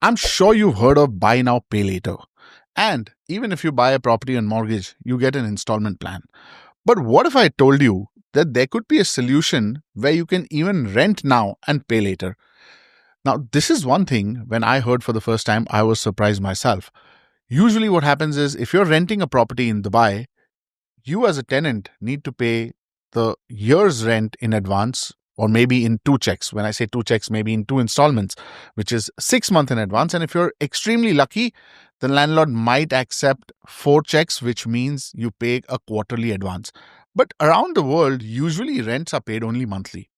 I'm sure you've heard of buy now, pay later. And even if you buy a property on mortgage, you get an installment plan. But what if I told you that there could be a solution where you can even rent now and pay later? Now, this is one thing when I heard for the first time, I was surprised myself. Usually, what happens is if you're renting a property in Dubai, you as a tenant need to pay the year's rent in advance or maybe in two checks. When I say two checks, maybe in two installments, which is 6 months in advance. And if you're extremely lucky, the landlord might accept 4 checks, which means you pay a quarterly advance. But around the world, usually rents are paid only monthly.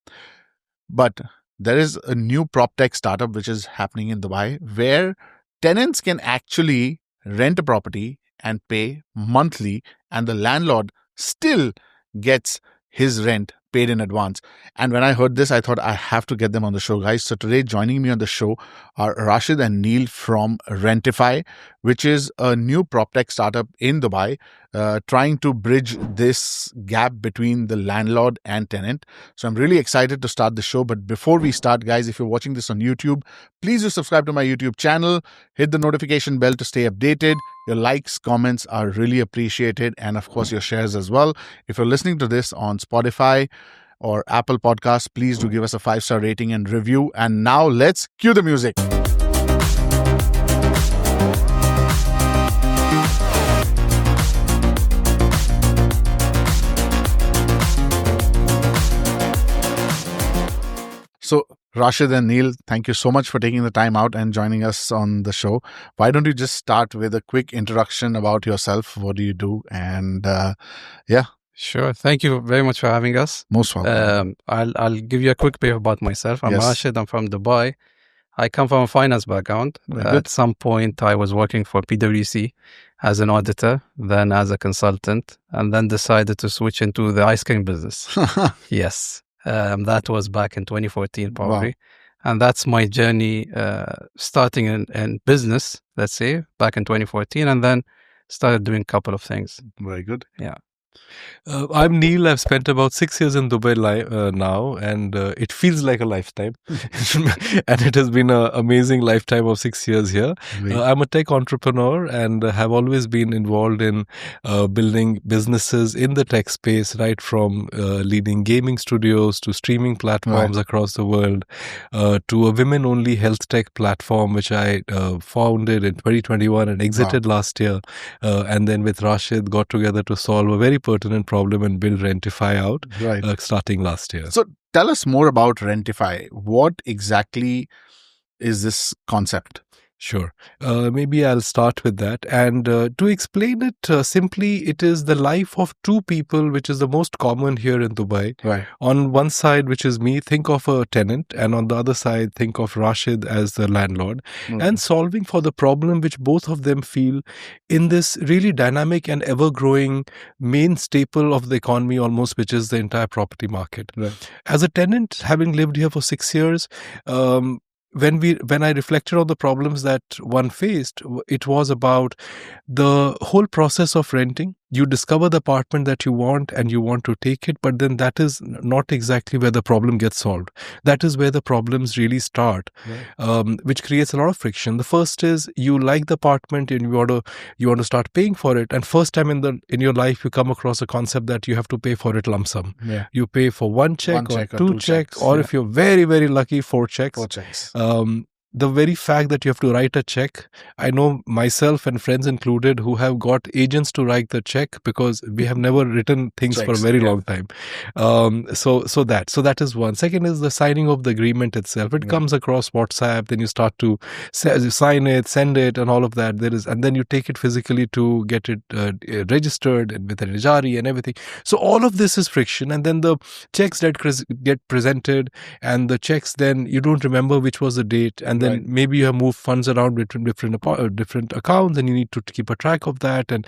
But there is a new PropTech startup which is happening in Dubai where tenants can actually rent a property and pay monthly, and the landlord still gets his rent paid in advance. And when I heard this, I thought I have to get them on the show, guys. So today joining me on the show are Rashed and Neil from Rentify, which is a new PropTech startup in Dubai, trying to bridge this gap between the landlord and tenant. So I'm really excited to start the show. But before we start, guys, if you're watching this on YouTube, please do subscribe to my YouTube channel, hit the notification bell to stay updated. Your likes, comments are really appreciated, and of course your shares as well. If you're listening to this on Spotify or Apple Podcasts, please do give us a 5-star rating and review. And now let's cue the music. So, Rashed and Neil, thank you so much for taking the time out and joining us on the show. Why don't you just start with a quick introduction about yourself? What do you do? And yeah. Sure. Thank you very much for having us. Most welcome. I'll give you a quick bit about myself. I'm Rashed. I'm from Dubai. I come from a finance background. At some point, I was working for PwC as an auditor, then as a consultant, and then decided to switch into the ice cream business. Yes. That was back in 2014, probably. Wow. And that's my journey, starting in business, let's say, back in 2014, and then started doing a couple of things. Very good. Yeah. I'm Neil. I've spent about 6 years in Dubai now, and it feels like a lifetime. And it has been an amazing lifetime of 6 years here. I'm a tech entrepreneur and have always been involved in building businesses in the tech space, right from leading gaming studios to streaming platforms across the world, to a women-only health tech platform, which I founded in 2021 and exited last year. And then with Rashed, got together to solve a very pertinent problem and build Rentify out starting last year. So tell us more about Rentify. What exactly is this concept? Sure. Maybe I'll start with that. And to explain it simply, it is the life of two people, which is the most common here in Dubai. Right. On one side, which is me, think of a tenant. And on the other side, think of Rashed as the landlord. And solving for the problem which both of them feel in this really dynamic and ever-growing main staple of the economy almost, which is the entire property market. Right. As a tenant, having lived here for 6 years, when I reflected on the problems that one faced, it was about the whole process of renting. You discover the apartment that you want and you want to take it, but then that is not exactly where the problem gets solved. That is where the problems really start, which creates a lot of friction. The first is you like the apartment and you want to start paying for it. And first time in your life, you come across a concept that you have to pay for it lump sum. Yeah. You pay for one check or two checks, or if you're very, very lucky, 4 checks. 4 checks. The very fact that you have to write a check, I know myself and friends included who have got agents to write the check because we have never written things Checks, for a very long time. So that is one. Second is the signing of the agreement itself. It comes across WhatsApp, then you start to sign it, send it, and all of that. And then you take it physically to get it registered and with an ijari and everything. So all of this is friction, and then the checks that get presented, and the checks then you don't remember which was the date, and then maybe you have moved funds around between different accounts, and you need to keep a track of that, and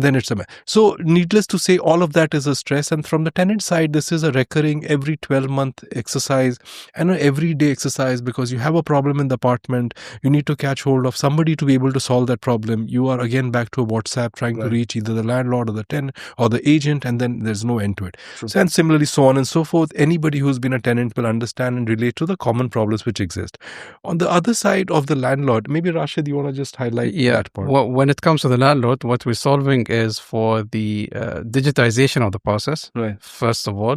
then it's a mess. So needless to say, all of that is a stress. And from the tenant side, this is a recurring every 12-month exercise and an everyday exercise, because you have a problem in the apartment, you need to catch hold of somebody to be able to solve that problem. You are again back to a WhatsApp trying to reach either the landlord or the tenant or the agent, and then there's no end to it. So, and similarly, so on and so forth. Anybody who's been a tenant will understand and relate to the common problems which exist. On the other side of the landlord, maybe Rashed, you want to just highlight that part? Well, when it comes to the landlord, what we're solving is for the digitization of the process. Right. First of all,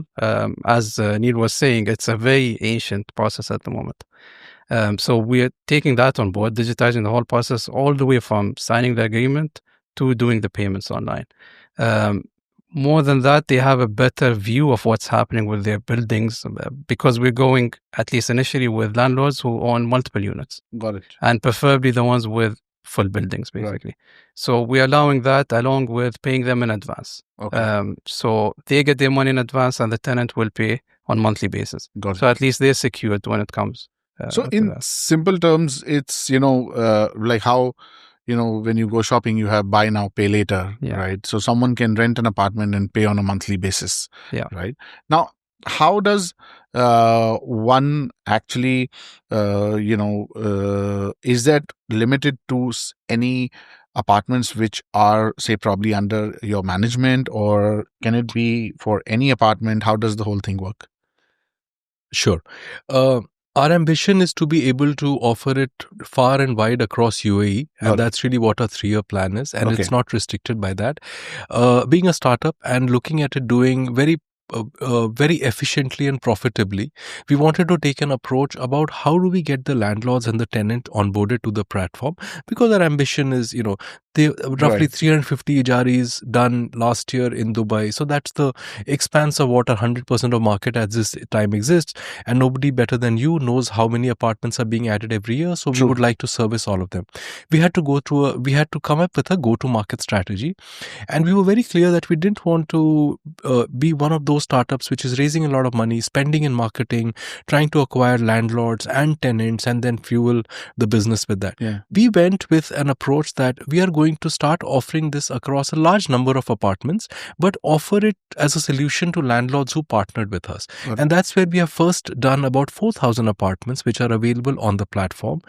as Neil was saying, it's a very ancient process at the moment. So we're taking that on board, digitizing the whole process all the way from signing the agreement to doing the payments online. More than that, they have a better view of what's happening with their buildings because we're going, at least initially, with landlords who own multiple units. Got it. And preferably the ones with full buildings, basically. Right. So we're allowing that along with paying them in advance. Okay. So they get their money in advance and the tenant will pay on monthly basis. Got it. So at least they're secured when it comes. So in simple terms, it's, like how, when you go shopping, you have buy now, pay later, right? So someone can rent an apartment and pay on a monthly basis, right? Now, how does one actually, is that limited to any apartments which are, say, probably under your management, or can it be for any apartment? How does the whole thing work? Sure. Our ambition is to be able to offer it far and wide across UAE, and that's really what our 3-year plan is, and it's not restricted by that. Being a startup and looking at it doing very efficiently and profitably, we wanted to take an approach about how do we get the landlords and the tenant onboarded to the platform, because our ambition is, they roughly 350 Ijaris done last year in Dubai. So that's the expanse of what 100% of market at this time exists. And nobody better than you knows how many apartments are being added every year. So we would like to service all of them. We had to come up with a go-to-market strategy. And we were very clear that we didn't want to be one of those startups which is raising a lot of money, spending in marketing, trying to acquire landlords and tenants and then fuel the business with that. We went with an approach that we are going to start offering this across a large number of apartments, but offer it as a solution to landlords who partnered with us. And that's where we have first done about 4,000 apartments which are available on the platform.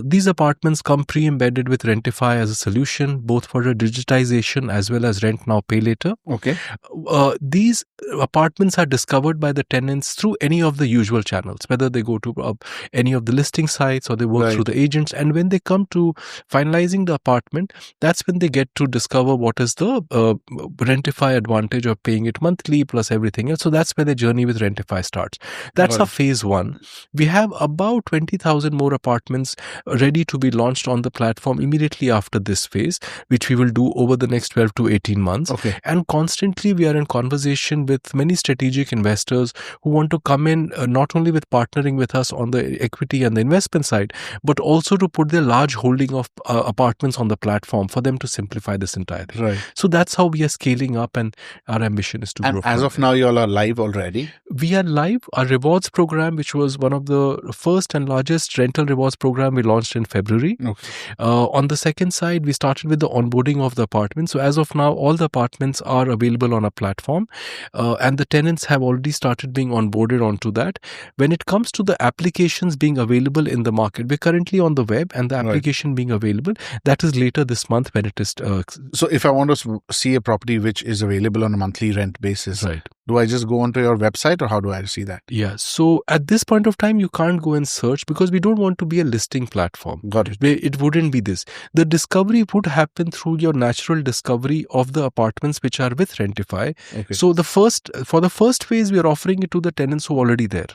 These apartments come pre-embedded with Rentify as a solution, both for the digitization as well as rent now, pay later. These apartments are discovered by the tenants through any of the usual channels, whether they go to any of the listing sites or they work through the agents. And when they come to finalizing the apartment, that's when they get to discover what is the Rentify advantage of paying it monthly plus everything else. So that's where the journey with Rentify starts. That's our phase 1. We have about 20,000 more apartments ready to be launched on the platform immediately after this phase, which we will do over the next 12 to 18 months. And constantly we are in conversation with many strategic investors who want to come in not only with partnering with us on the equity and the investment side, but also to put their large holding of apartments on the platform for them to simplify this entire thing. So that's how we are scaling up, and our ambition is to grow. And as of now, you all are live already? We are live. Our rewards program, which was one of the first and largest rental rewards program, we launched in February. On the second side, we started with the onboarding of the apartments. So as of now, all the apartments are available on our platform, and the tenants have already started being onboarded onto that. When it comes to the applications being available in the market, we're currently on the web, and the application being available, that is later this month when it is. So if I want to see a property which is available on a monthly rent basis, do I just go onto your website, or how do I see that? So at this point of time, you can't go and search because we don't want to be a listing platform. Got it. It wouldn't be this. The discovery would happen through your natural discovery of the apartments which are with Rentify. So for the first phase, we are offering it to the tenants who are already there.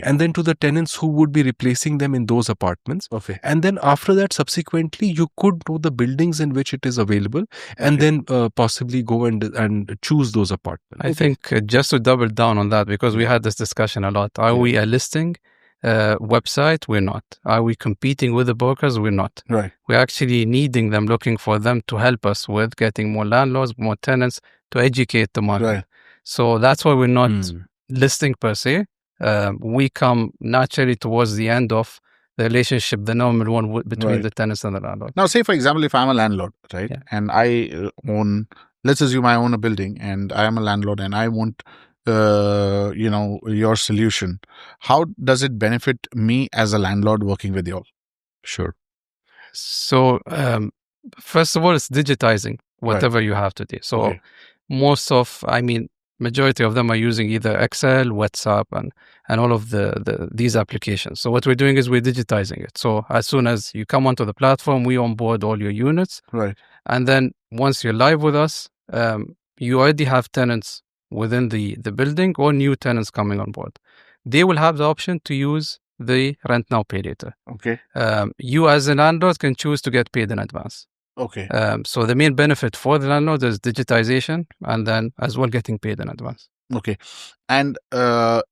And then to the tenants who would be replacing them in those apartments. And then after that, subsequently, you could know the buildings in which it is available, and then possibly go and choose those apartments. I think just to double down on that, because we had this discussion a lot. Are we a listing website? We're not. Are we competing with the brokers? We're not. We're actually needing them, looking for them to help us with getting more landlords, more tenants, to educate the market. So that's why we're not listing per se. We come naturally towards the end of the relationship, the normal one between the tenants and the landlord. Now, say for example, if I'm a landlord, and I own, let's assume I own a building and I am a landlord and I want, your solution. How does it benefit me as a landlord working with you all? Sure. So, first of all, it's digitizing whatever you have today. So most of, majority of them are using either Excel, WhatsApp, and all of these applications. So what we're doing is we're digitizing it. So as soon as you come onto the platform, we onboard all your units. Right. And then once you're live with us, you already have tenants within the building or new tenants coming on board. They will have the option to use the rent now, pay later. Okay. You as a landlord can choose to get paid in advance. Okay. So the main benefit for the landlord is digitization and then as well getting paid in advance. Okay. And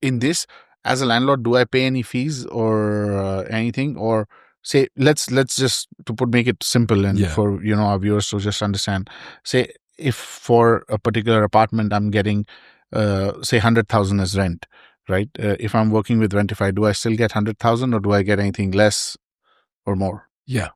in this, as a landlord, do I pay any fees or anything? Or say, let's just make it simple and for our viewers to just understand. Say, if for a particular apartment I'm getting say 100,000 as rent, right? If I'm working with Rentify, do I still get 100,000 or do I get anything less or more? Yeah.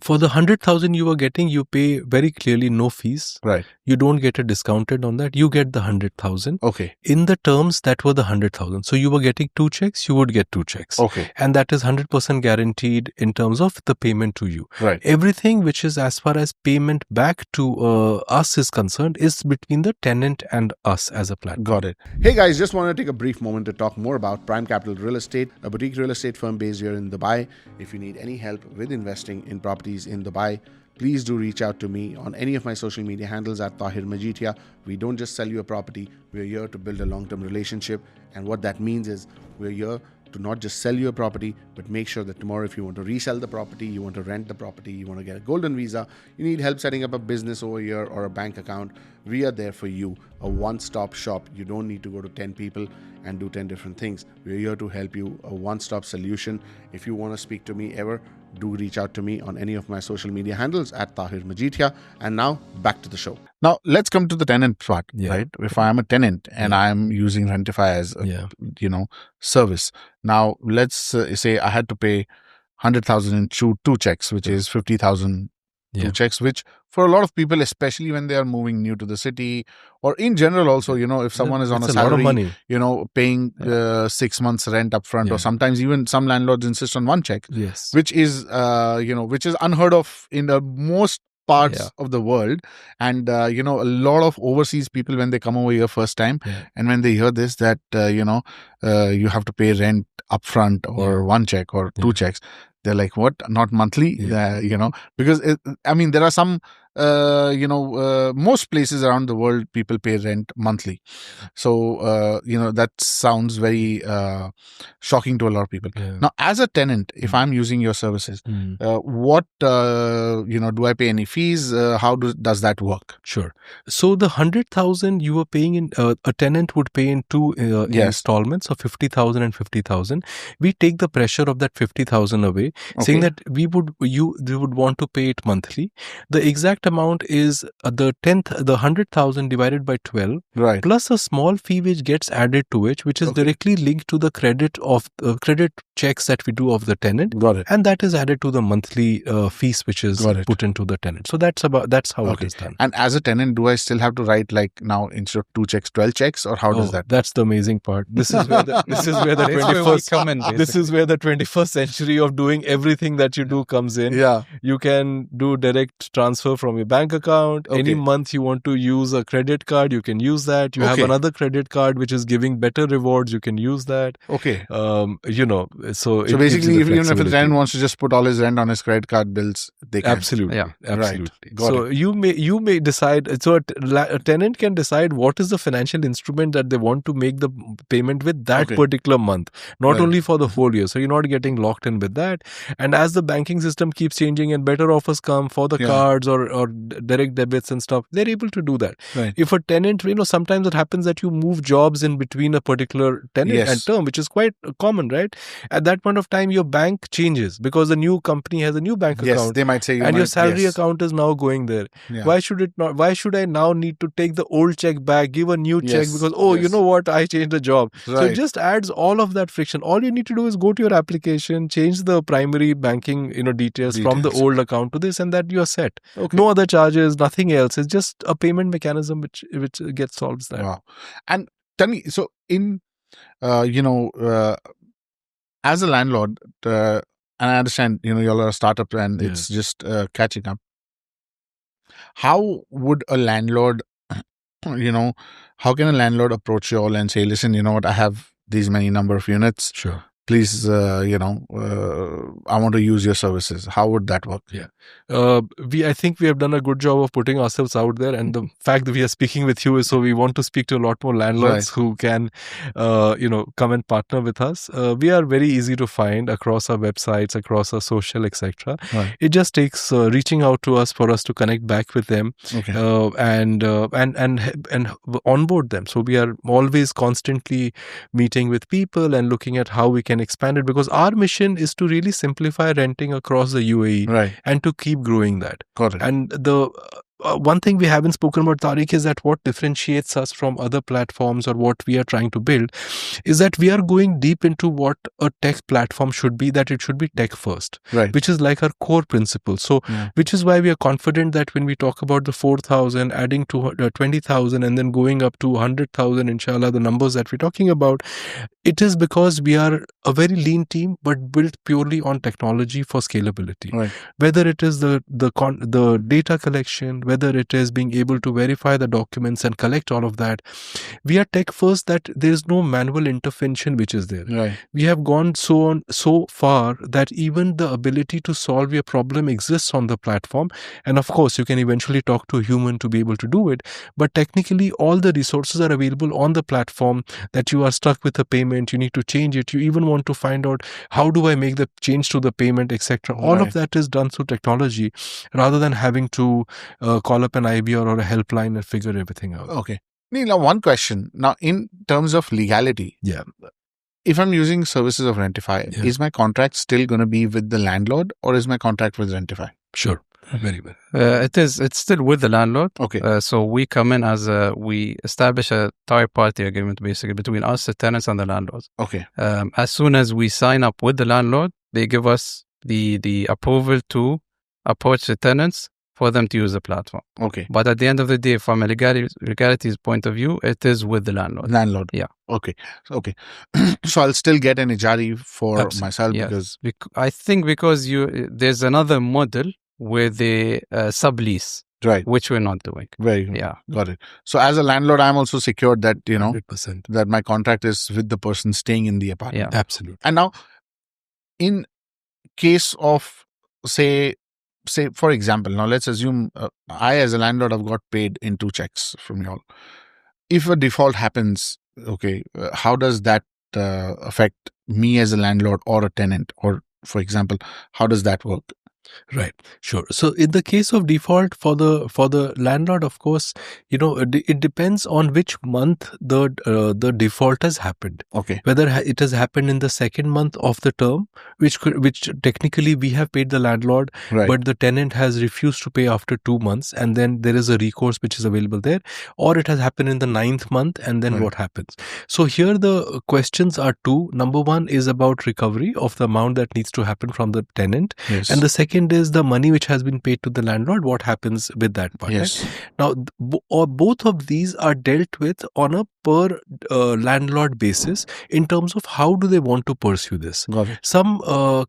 For the 100,000 you are getting, you pay very clearly no fees. Right. You don't get a discounted on that. You get the 100,000. Okay. In the terms that were the 100,000. So you were getting 2 checks, you would get 2 checks. Okay. And that is 100% guaranteed in terms of the payment to you. Right. Everything which is as far as payment back to us is concerned is between the tenant and us as a platform. Got it. Hey guys, just want to take a brief moment to talk more about Prime Capital Real Estate, a boutique real estate firm based here in Dubai. If you need any help with investing in properties in Dubai, please do reach out to me on any of my social media handles at Tahir Majitia. We don't just sell you a property, we're here to build a long-term relationship. And what that means is we're here to not just sell you a property, but make sure that tomorrow if you want to resell the property, you want to rent the property, you want to get a golden visa, you need help setting up a business over here or a bank account, we are there for you. A one-stop shop. You don't need to go to 10 people and do 10 different things. We're here to help you, a one-stop solution. If you want to speak to me ever, do reach out to me on any of my social media handles at Tahir Majitia. And now back to the show. Now let's come to the tenant part, right? If I am a tenant and I'm using Rentify as a, service. Now let's say I had to pay 100,000 in two checks, which is 50,000 two checks, which for a lot of people, especially when they are moving new to the city or in general also, if someone is on a salary, lot of money. Paying 6 months rent upfront or sometimes even some landlords insist on one check, which is, which is unheard of in the most parts of the world. And, a lot of overseas people, when they come over here first time and when they hear this, that, you have to pay rent upfront or one check or two checks, they're like, what? Not monthly? Because there are some, most places around the world, people pay rent monthly. So, that sounds very shocking to a lot of people. Now, as a tenant, if I'm using your services, what, do I pay any fees? How does that work? Sure. So the 100,000 you were paying in, a tenant would pay in two installments of 50,000 and 50,000. We take the pressure of that 50,000 away, saying that we would want to pay it monthly. The exact amount is the 100,000 divided by 12, plus a small fee which gets added to it, which is directly linked to the credit checks that we do of the tenant. Got it. And that is added to the monthly fees which is put into the tenant. So that's how it is done. And as a tenant, do I still have to write, like, now instead of 2 checks, 12 checks, or how does that? That's the amazing part. This is where the 21st century of doing everything that you do comes in. Yeah. You can do direct transfer from your bank account. Any month you want to use a credit card, you can use that. You have another credit card which is giving better rewards, you can use that. Okay. So basically, even if the tenant wants to just put all his rent on his credit card bills, they can. Absolutely. Yeah. Absolutely. Right. So you may decide. So a tenant can decide what is the financial instrument that they want to make the payment with that particular month, not only for the whole year. So you're not getting locked in with that. And as the banking system keeps changing and better offers come for the cards or direct debits and stuff, they're able to do that. Right. If a tenant, sometimes it happens that you move jobs in between a particular tenant and term, which is quite common, right? At that point of time, your bank changes because the new company has a new bank account. They might say your salary account is now going there. Yeah. Why should I now need to take the old check back, give a new check because, you know what, I changed the job. Right. So it just adds all of that friction. All you need to do is go to your application, change the primary banking details from the old account to this, and that you're set. No other charges, nothing else. It's just a payment mechanism which gets solves that. Wow. And tell me, so in as a landlord, and I understand, y'all are a startup and it's just catching up. How would a landlord how can a landlord approach you all and say, listen, you know what, I have these many number of units. Sure. Please, I want to use your services. How would that work? Yeah. I think we have done a good job of putting ourselves out there, and the fact that we are speaking with you is so we want to speak to a lot more landlords who can, come and partner with us. We are very easy to find across our websites, across our social, etc. Right. It just takes reaching out to us for us to connect back with them, and onboard them. So we are always constantly meeting with people and looking at how we can expand it, because our mission is to really simplify renting across the UAE and to keep growing that. Got it. And the one thing we haven't spoken about, Tariq, is that what differentiates us from other platforms or what we are trying to build is that we are going deep into what a tech platform should be, that it should be tech first, which is like our core principle. So, which is why we are confident that when we talk about the 4,000, adding to 20,000 and then going up to 100,000, inshallah, the numbers that we're talking about, it is because we are a very lean team, but built purely on technology for scalability. Whether it is the data collection, whether it is being able to verify the documents and collect all of that, we are tech first, that there is no manual intervention which is there. We have gone so far that even the ability to solve your problem exists on the platform. And of course, you can eventually talk to a human to be able to do it. But technically, all the resources are available on the platform. That you are stuck with a payment, you need to change it. You even want to find out how do I make the change to the payment, etc. All of that is done through technology, rather than having to call up an IBR or a helpline and figure everything out. Okay. Neil, one question. Now, in terms of legality, if I'm using services of Rentify, is my contract still going to be with the landlord, or is my contract with Rentify? Sure. Very well. It's still with the landlord. Okay. So we come in we establish a third-party agreement basically between us, the tenants, and the landlords. Okay. As soon as we sign up with the landlord, they give us the approval to approach the tenants for them to use the platform. Okay. But at the end of the day, from a legality's point of view, it is with the landlord. Yeah. Okay. Okay. So I'll still get an ijari for myself because I think because there's another model with the sublease, which we're not doing. Very good. Yeah. Got it. So as a landlord, I'm also secured that 100%. that my contract is with the person staying in the apartment. Yeah. Absolutely. And now, in case of say for example, now let's assume I as a landlord have got paid in 2 checks from y'all. If a default happens, how does that affect me as a landlord or a tenant? Or for example, how does that work? Right. Sure. So in the case of default for the landlord, of course, it depends on which month the default has happened. Okay. Whether it has happened in the second month of the term, which technically we have paid the landlord, but the tenant has refused to pay after 2 months, and then there is a recourse which is available there, or it has happened in the 9th month, and then what happens? So here the questions are 2. Number 1 is about recovery of the amount that needs to happen from the tenant, and the second is the money which has been paid to the landlord. What happens with that part? Yes. Right? Now, both of these are dealt with on a per landlord basis in terms of how do they want to pursue this. Got it. Some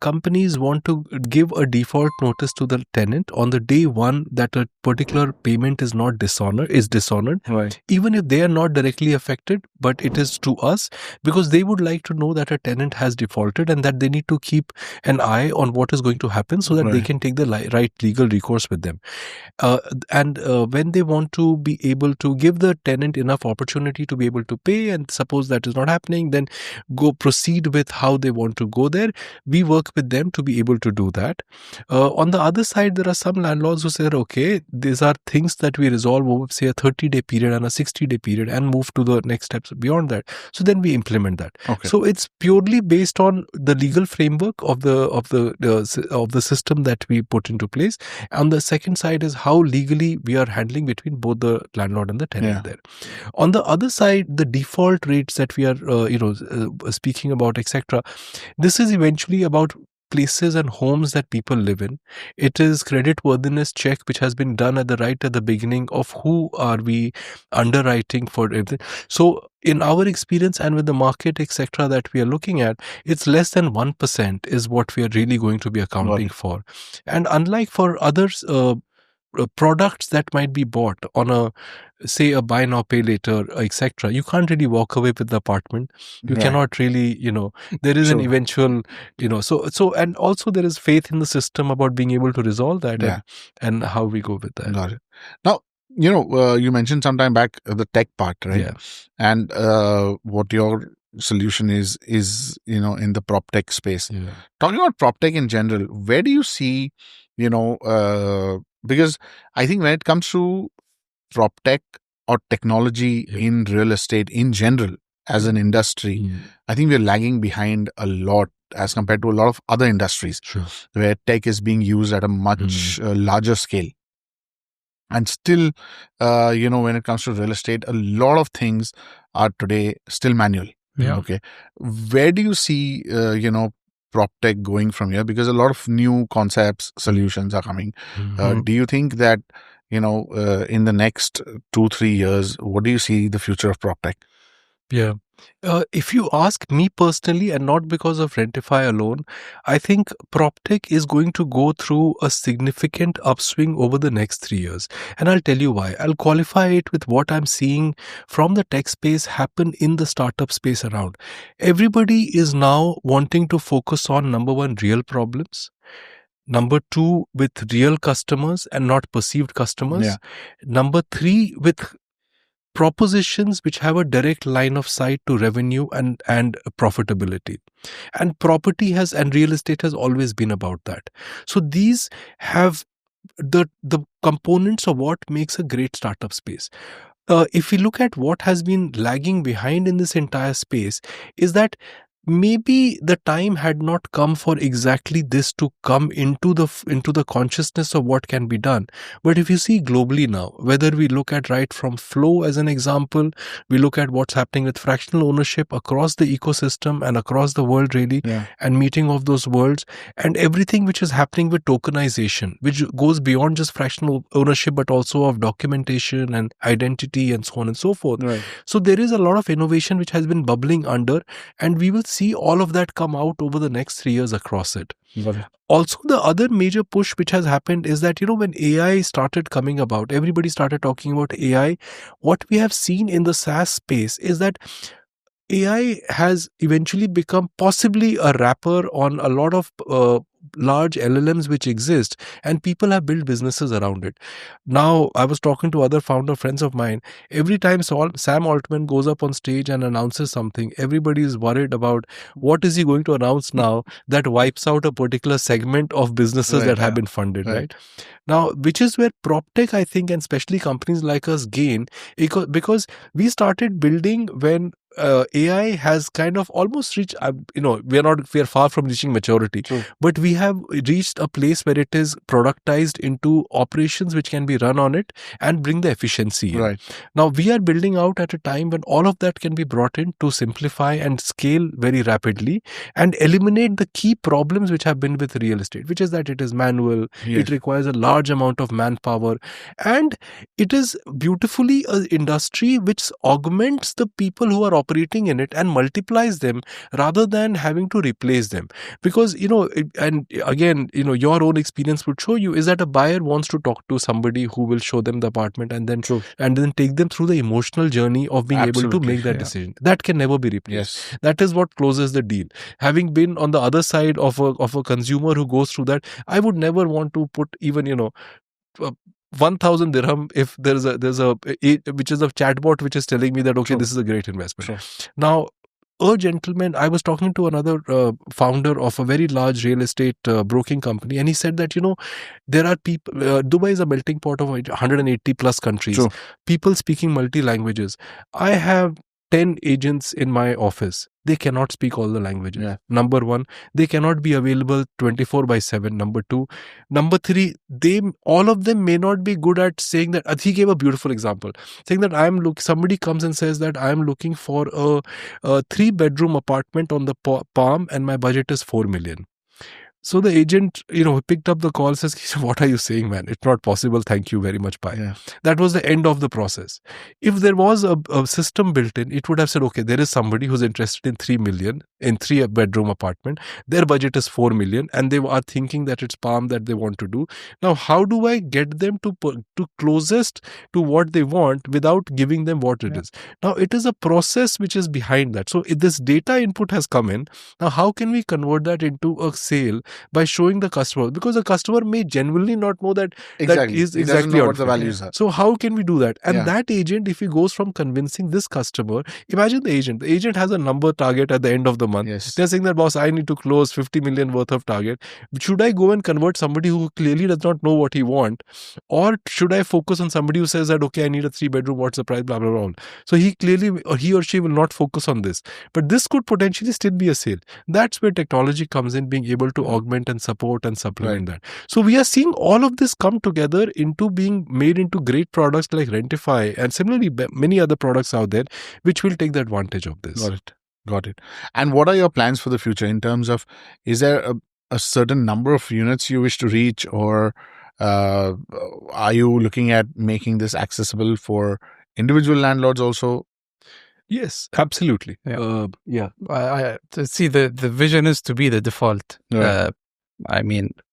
companies want to give a default notice to the tenant on the day 1 that a particular payment is dishonored, even if they are not directly affected, but it is to us, because they would like to know that a tenant has defaulted and that they need to keep an eye on what is going to happen so that they can take the right legal recourse with them. And when they want to be able to give the tenant enough opportunity to be able to pay, and suppose that is not happening, then proceed with how they want to go there. We work with them to be able to do that. On the other side, there are some landlords who say, okay, these are things that we resolve over, say, a 30-day period and a 60-day period, and move to the next steps beyond that. So then we implement that. Okay. So it's purely based on the legal framework of the system that we put into place. On the second side is how legally we are handling between both the landlord and the tenant there. On the other side, the default rates that we are speaking about, etc. This is eventually about places and homes that people live in. It is creditworthiness check which has been done at the beginning of who are we underwriting for everything. So in our experience and with the market, etc., that we are looking at, it's less than 1% is what we are really going to be accounting for. And unlike for others, products that might be bought on a, say, a buy now, pay later, etc. You can't really walk away with the apartment. You cannot really, there is an eventual, and also there is faith in the system about being able to resolve that and how we go with that. Got it. Now, you mentioned sometime back the tech part, right? Yeah. And what your solution is in the PropTech space. Yeah. Talking about PropTech in general, where do you see, because I think when it comes to PropTech or technology in real estate in general as an industry, I think we're lagging behind a lot as compared to a lot of other industries where tech is being used at a much larger scale. And still, when it comes to real estate, a lot of things are today still manual. Yeah. Okay. Where do you see, PropTech going from here? Because a lot of new concepts, solutions are coming. Do you think that, in the next 2-3 years, what do you see the future of PropTech? Yeah. If you ask me personally, and not because of Rentify alone, I think PropTech is going to go through a significant upswing over the next 3 years. And I'll tell you why. I'll qualify it with what I'm seeing from the tech space happen in the startup space around. Everybody is now wanting to focus on, number one, real problems. Number two, with real customers and not perceived customers. Yeah. Number three, with propositions which have a direct line of sight to revenue and profitability. And property and real estate has always been about that. So these have the components of what makes a great startup space. If we look at what has been lagging behind in this entire space, is that maybe the time had not come for exactly this to come into the consciousness of what can be done. But if you see globally now, whether we look at right from flow as an example, we look at what's happening with fractional ownership across the ecosystem and across the world really, and meeting of those worlds, and everything which is happening with tokenization, which goes beyond just fractional ownership but also of documentation and identity and so on and so forth. Right. So there is a lot of innovation which has been bubbling under, and we will see all of that come out over the next 3 years across it. Also, the other major push which has happened is that, when AI started coming about, everybody started talking about AI. What we have seen in the SaaS space is that AI has eventually become possibly a wrapper on a lot of large LLMs which exist, and people have built businesses around it. Now, I was talking to other founder friends of mine. Every time Sam Altman goes up on stage and announces something, everybody is worried about what is he going to announce now that wipes out a particular segment of businesses that have been funded, right? Now, which is where PropTech, I think, and especially companies like us gain, because we started building when AI has kind of almost reached, we are far from reaching maturity, but we have reached a place where it is productized into operations which can be run on it and bring the efficiency in. Right. Now, we are building out at a time when all of that can be brought in to simplify and scale very rapidly and eliminate the key problems which have been with real estate, which is that it is manual, it requires a large amount of manpower, and it is beautifully an industry which augments the people who are operating in it and multiplies them rather than having to replace them. Because, and again, your own experience would show you is that a buyer wants to talk to somebody who will show them the apartment and then take them through the emotional journey of being able to make that decision. That can never be replaced. That is what closes the deal. Having been on the other side of a consumer who goes through that, I would never want to put even, 1,000 dirham if there's a which is a chatbot which is telling me that this is a great investment. Now, a gentleman, I was talking to another founder of a very large real estate broking company, and he said that there are people. Dubai is a melting pot of 180 plus countries. People speaking multi languages. I have 10 agents in my office. They cannot speak all the languages. Number one, they cannot be available 24/7. Number two. Number three, all of them may not be good at saying that. He gave a beautiful example, saying that somebody comes and says that I'm looking for a 3-bedroom apartment on the Palm and my budget is 4 million. So the agent, picked up the call, says, "What are you saying, man? It's not possible. Thank you very much. Bye." Yeah. That was the end of the process. If there was a system built in, it would have said, okay, there is somebody who's interested in 3 million in 3-bedroom apartment. Their budget is 4 million and they are thinking that it's palm that they want to do. Now, how do I get them to closest to what they want without giving them what it is? Now, it is a process which is behind that. So if this data input has come in, now how can we convert that into a sale by showing the customer? Because the customer may genuinely not know that that is exactly what the values are. So how can we do that? And that agent, if he goes from convincing this customer, imagine the agent has a number target at the end of the month. Yes. They're saying that, boss, I need to close 50 million worth of target. Should I go and convert somebody who clearly does not know what he wants? Or should I focus on somebody who says that, okay, I need a 3-bedroom, what's the price, blah, blah, blah. So he or she will not focus on this. But this could potentially still be a sale. That's where technology comes in, being able to augment and support and supplement that. So we are seeing all of this come together into being made into great products like Rentify and similarly many other products out there which will take the advantage of this. Got it. And what are your plans for the future in terms of, is there a certain number of units you wish to reach, or are you looking at making this accessible for individual landlords also? Yes, absolutely. I see the vision is to be the default.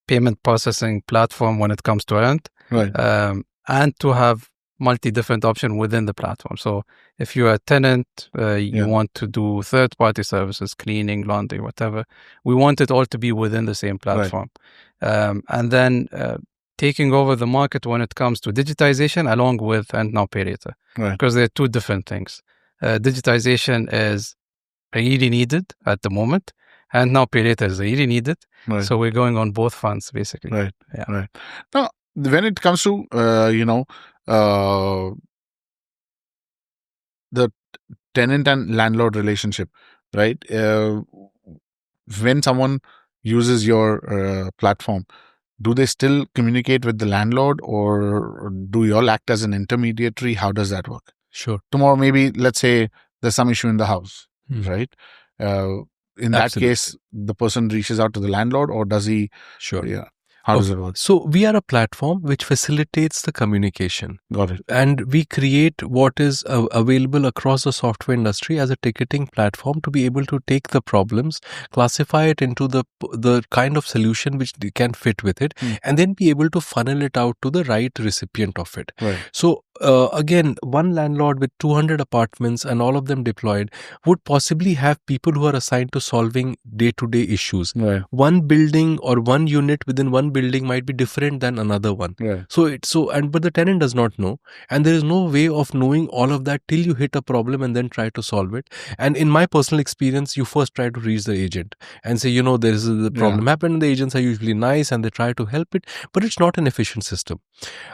Payment processing platform when it comes to rent, and to have multi-different option within the platform. So if you're a tenant, you want to do third-party services, cleaning, laundry, whatever, we want it all to be within the same platform. And then taking over the market when it comes to digitization along with Rent Now Pay Later, because they're two different things. Digitization is really needed at the moment, and now Pay Later is really needed. So we're going on both fronts, basically. Now, when it comes to the tenant and landlord relationship, right? When someone uses your platform, do they still communicate with the landlord, or do you all act as an intermediary? How does that work? Sure. Tomorrow, maybe, let's say there's some issue in the house, right? In that case, the person reaches out to the landlord, or does he? Sure. Yeah. How does it work? So we are a platform which facilitates the communication. Got it. And we create what is available across the software industry as a ticketing platform to be able to take the problems, classify it into the kind of solution which they can fit with it, and then be able to funnel it out to the right recipient of it. So again, one landlord with 200 apartments and all of them deployed would possibly have people who are assigned to solving day-to-day issues. One building or one unit within one building might be different than another one. But the tenant does not know, and there is no way of knowing all of that till you hit a problem and then try to solve it. And in my personal experience, you first try to reach the agent and say, there is the problem happened. The agents are usually nice and they try to help it, but it's not an efficient system.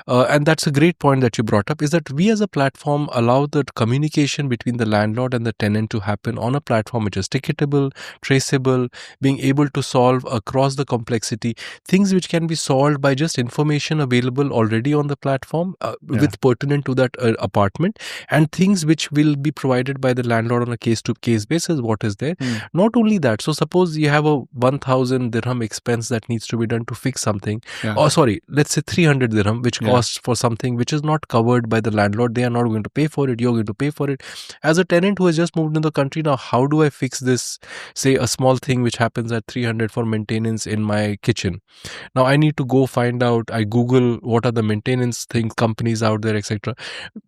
And that's a great point that you brought up, is that we as a platform allow the communication between the landlord and the tenant to happen on a platform which is ticketable, traceable, being able to solve across the complexity, things which can be solved by just information available already on the platform with pertinent to that apartment, and things which will be provided by the landlord on a case-to-case basis, what is there. Not only that, so suppose you have a 1,000 dirham expense that needs to be done to fix something, or sorry, let's say 300 dirham, which costs for something which is not covered by the landlord. They are not going to pay for it, you're going to pay for it. As a tenant who has just moved into the country, now how do I fix this, say a small thing which happens at 300 for maintenance in my kitchen? Now I need to go find out, I Google what are the maintenance companies out there, etc.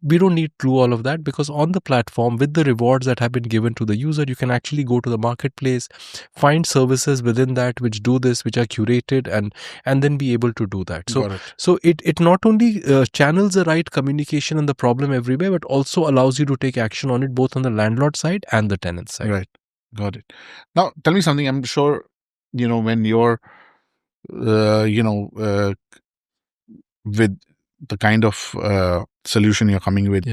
We don't need to do all of that, because on the platform, with the rewards that have been given to the user, you can actually go to the marketplace, find services within that which do this, which are curated, and then be able to do that. So it not only channels the right communication and the problem everywhere, but also allows you to take action on it, both on the landlord side and the tenant side. Right. Got it. Now, tell me something. I'm sure, when you're, with the kind of solution you're coming with,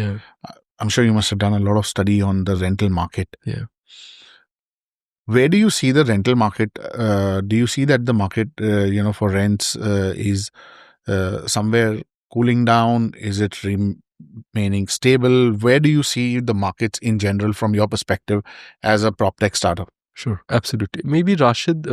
I'm sure you must have done a lot of study on the rental market. Where do you see the rental market? Do you see that the market, for rents is somewhere cooling down? Is it remaining stable? Where do you see the markets in general from your perspective as a PropTech startup? Sure, absolutely. Maybe Rashed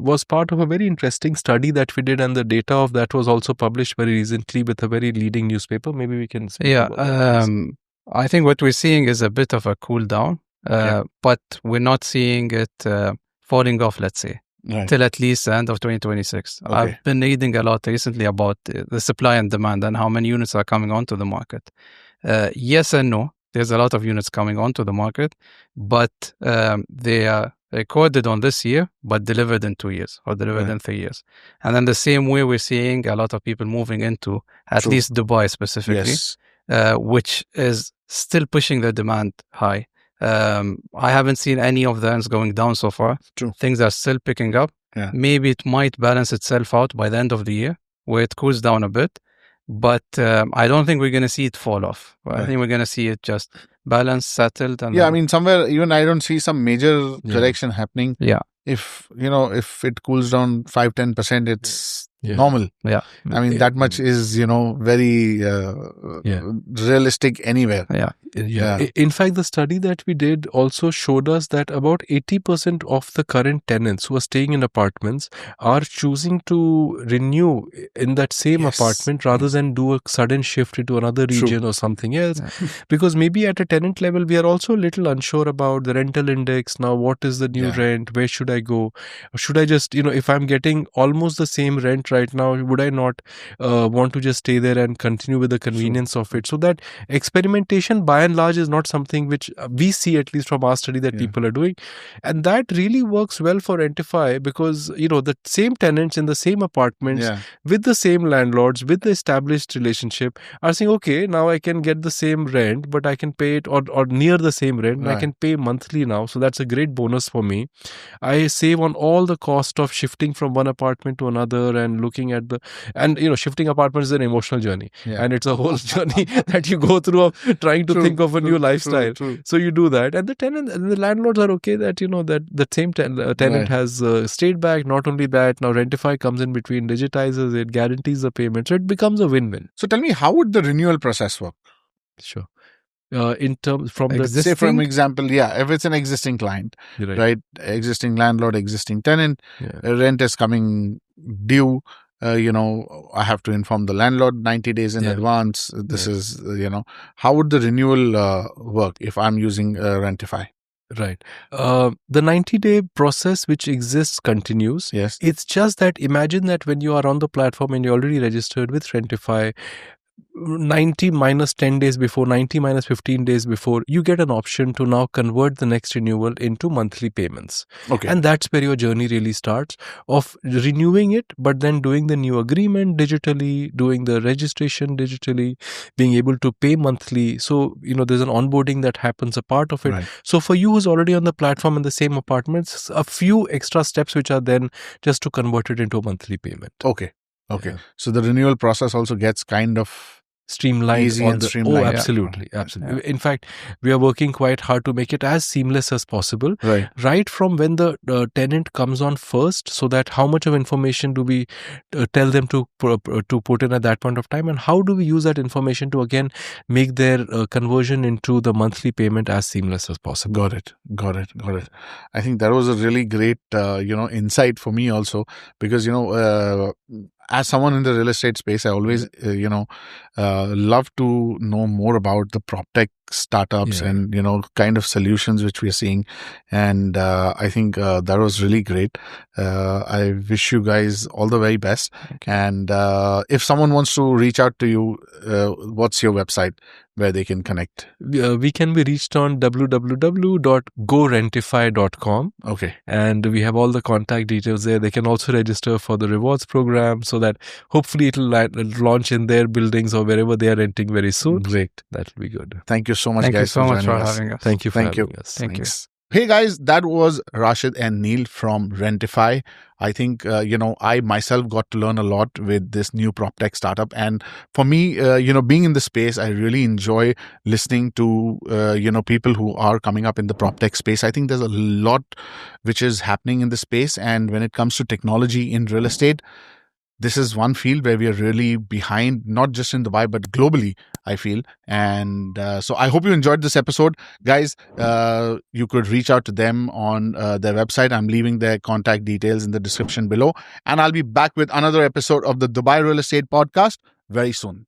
was part of a very interesting study that we did, and the data of that was also published very recently with a very leading newspaper. Maybe we can speak about that. I think what we're seeing is a bit of a cool down, but we're not seeing it falling off, let's say, till at least the end of 2026. Okay. I've been reading a lot recently about the supply and demand and how many units are coming onto the market. Yes and no. There's a lot of units coming onto the market, but they are recorded on this year, but delivered in 2 years or delivered in 3 years. And then the same way we're seeing a lot of people moving into at least Dubai specifically, which is still pushing the demand high. I haven't seen any of the ends going down so far. Things are still picking up. Maybe it might balance itself out by the end of the year where it cools down a bit. But I don't think we're going to see it fall off. I think we're going to see it just balance, settled. And I mean, somewhere even I don't see some major correction happening. If it cools down 5-10%, it's normal. I mean, that much is, very realistic anywhere. In fact, the study that we did also showed us that about 80% of the current tenants who are staying in apartments are choosing to renew in that same apartment rather than do a sudden shift into another region or something else. Because maybe at a tenant level, we are also a little unsure about the rental index. Now, what is the new rent? Where should I go? Or should I just, if I'm getting almost the same rent right now, would I not want to just stay there and continue with the convenience of it? So that experimentation by and large is not something which we see, at least from our study, that people are doing. And that really works well for Rentify because, the same tenants in the same apartments with the same landlords, with the established relationship are saying, okay, now I can get the same rent, but I can pay it or near the same rent. And I can pay monthly now. So that's a great bonus for me. I save on all the cost of shifting from one apartment to another and looking at shifting apartments is an emotional journey. And it's a whole journey that you go through of trying to think of a new lifestyle. So you do that. And the tenant and the landlords are okay that, that the same tenant has stayed back. Not only that, now Rentify comes in between, digitizes it, guarantees the payment. So it becomes a win-win. So tell me, how would the renewal process work? Sure. In terms from say for example, if it's an existing client, right? Existing landlord, existing tenant, rent is coming due. I have to inform the landlord 90 days in advance. This is, how would the renewal work if I'm using Rentify? Right. The 90-day process which exists continues. Yes. It's just that imagine that when you are on the platform and you're already registered with Rentify, 90 minus 10 days before, 90 minus 15 days before, you get an option to now convert the next renewal into monthly payments. Okay. And that's where your journey really starts of renewing it, but then doing the new agreement digitally, doing the registration digitally, being able to pay monthly. So, there's an onboarding that happens, a part of it. Right. So for you who's already on the platform in the same apartments, a few extra steps which are then just to convert it into a monthly payment. Okay. So the renewal process also gets kind of streamlined. Easy and streamlined. Oh, absolutely. Absolutely. In fact, we are working quite hard to make it as seamless as possible. Right from when the tenant comes on first, so that how much of information do we tell them to put in at that point of time, and how do we use that information to again make their conversion into the monthly payment as seamless as possible. Got it. I think that was a really great insight for me also, because as someone in the real estate space, I always, love to know more about the PropTech startups and, kind of solutions which we are seeing. And I think that was really great. I wish you guys all the very best. And if someone wants to reach out to you, what's your website where they can connect? We can be reached on www.gorentify.com. Okay. And we have all the contact details there. They can also register for the rewards program so that hopefully it'll launch in their buildings or wherever they are renting very soon. Great. That'll be good. Thank you so much, guys. Thank you so much for having us. Thank you for having us. Thank you. Hey guys, that was Rashed and Neil from Rentify. I think, I myself got to learn a lot with this new PropTech startup. And for me, being in the space, I really enjoy listening to, people who are coming up in the PropTech space. I think there's a lot which is happening in the space. And when it comes to technology in real estate, this is one field where we are really behind, not just in Dubai, but globally, I feel. And so I hope you enjoyed this episode. Guys, you could reach out to them on their website. I'm leaving their contact details in the description below. And I'll be back with another episode of the Dubai Real Estate Podcast very soon.